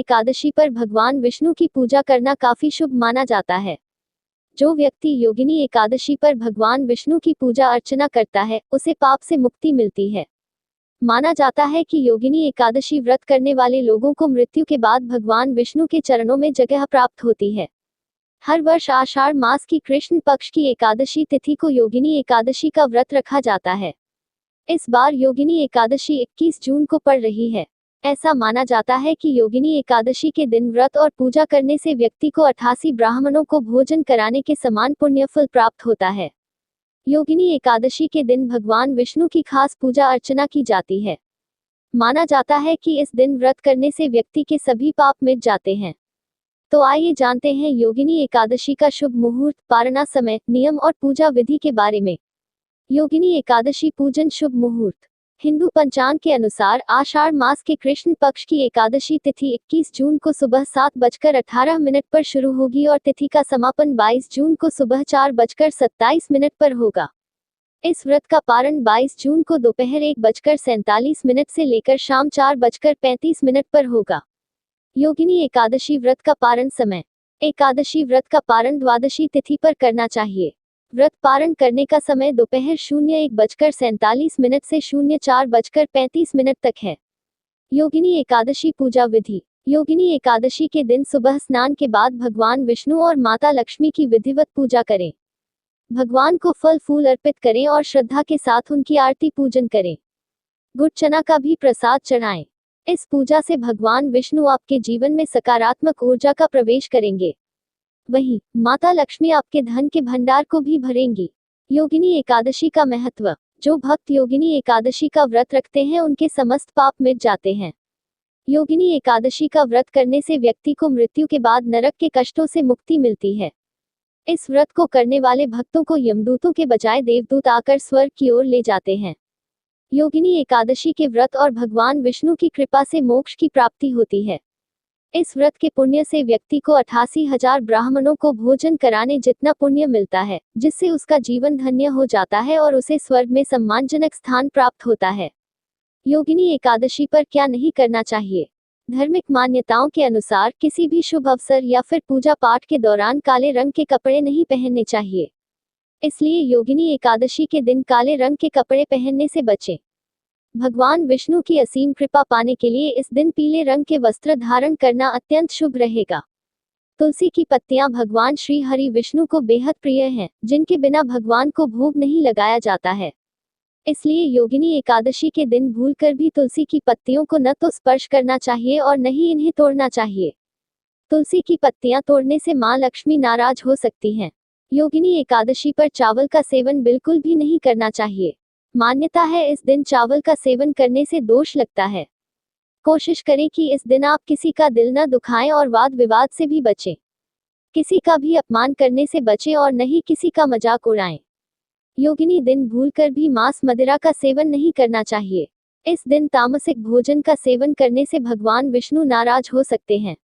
एकादशी पर भगवान विष्णु की पूजा करना काफी शुभ माना जाता है। जो व्यक्ति योगिनी एकादशी पर भगवान विष्णु की पूजा अर्चना करता है, उसे पाप से मुक्ति मिलती है। माना जाता है कि योगिनी एकादशी व्रत करने वाले लोगों को मृत्यु के बाद भगवान विष्णु के चरणों में जगह प्राप्त होती है। हर वर्ष आषाढ़ मास की कृष्ण पक्ष की एकादशी तिथि को योगिनी एकादशी का व्रत रखा जाता है। इस बार योगिनी एकादशी 21 जून को पड़ रही है। ऐसा माना जाता है कि योगिनी एकादशी के दिन व्रत और पूजा करने से व्यक्ति को 88 ब्राह्मणों को भोजन कराने के समान पुण्य फल प्राप्त होता है। योगिनी एकादशी के दिन भगवान विष्णु की खास पूजा अर्चना की जाती है। माना जाता है कि इस दिन व्रत करने से व्यक्ति के सभी पाप मिट जाते हैं। तो आइए जानते हैं योगिनी एकादशी का शुभ मुहूर्त, पारणा समय, नियम और पूजा विधि के बारे में। योगिनी एकादशी पूजन शुभ मुहूर्त। हिंदू पंचांग के अनुसार आषाढ़ मास के कृष्ण पक्ष की एकादशी तिथि 21 जून को सुबह 7:18 पर शुरू होगी और तिथि का समापन 22 जून को सुबह 4:27 पर होगा। इस व्रत का पारण 22 जून को दोपहर 1:47 से लेकर शाम 4:35 पर होगा। योगिनी एकादशी व्रत का पारण समय। एकादशी व्रत का पारण द्वादशी तिथि पर करना चाहिए। व्रत पारण करने का समय दोपहर 1:47 से 4:35 तक है। योगिनी एकादशी पूजा विधि। योगिनी एकादशी के दिन सुबह स्नान के बाद भगवान विष्णु और माता लक्ष्मी की विधिवत पूजा करें। भगवान को फल फूल अर्पित करें और श्रद्धा के साथ उनकी आरती पूजन करें। गुड़ चना का भी प्रसाद चढ़ाएं। इस पूजा से भगवान विष्णु आपके जीवन में सकारात्मक ऊर्जा का प्रवेश करेंगे। वहीं माता लक्ष्मी आपके धन के भंडार को भी भरेंगी। योगिनी एकादशी का महत्व। जो भक्त योगिनी एकादशी का व्रत रखते हैं उनके समस्त पाप मिट जाते हैं। योगिनी एकादशी का व्रत करने से व्यक्ति को मृत्यु के बाद नरक के कष्टों से मुक्ति मिलती है। इस व्रत को करने वाले भक्तों को यमदूतों के बजाय देवदूत आकर स्वर्ग की ओर ले जाते हैं। योगिनी एकादशी के व्रत और भगवान विष्णु की कृपा से मोक्ष की प्राप्ति होती है। इस व्रत के पुण्य से व्यक्ति को 88,000 ब्राह्मणों को भोजन कराने जितना पुण्य मिलता है, जिससे उसका जीवन धन्य हो जाता है और उसे स्वर्ग में सम्मानजनक स्थान प्राप्त होता है। योगिनी एकादशी पर क्या नहीं करना चाहिए। धार्मिक मान्यताओं के अनुसार किसी भी शुभ अवसर या फिर पूजा पाठ के दौरान काले रंग के कपड़े नहीं पहनने चाहिए। इसलिए योगिनी एकादशी के दिन काले रंग के कपड़े पहनने से बचें। भगवान विष्णु की असीम कृपा पाने के लिए इस दिन पीले रंग के वस्त्र धारण करना अत्यंत शुभ रहेगा। तुलसी की पत्तियां भगवान श्री हरि विष्णु को बेहद प्रिय हैं, जिनके बिना भगवान को भोग नहीं लगाया जाता है। इसलिए योगिनी एकादशी के दिन भूलकर भी तुलसी की पत्तियों को न तो स्पर्श करना चाहिए और न ही इन्हें तोड़ना चाहिए। तुलसी की पत्तियां तोड़ने से मां लक्ष्मी नाराज हो सकती हैं। योगिनी एकादशी पर चावल का सेवन बिल्कुल भी नहीं करना चाहिए। मान्यता है इस दिन चावल का सेवन करने से दोष लगता है। कोशिश करें कि इस दिन आप किसी का दिल न दुखाएं और वाद विवाद से भी बचें। किसी का भी अपमान करने से बचें और न ही किसी का मजाक उड़ाएं। योगिनी दिन भूलकर भी मांस मदिरा का सेवन नहीं करना चाहिए। इस दिन तामसिक भोजन का सेवन करने से भगवान विष्णु नाराज हो सकते हैं।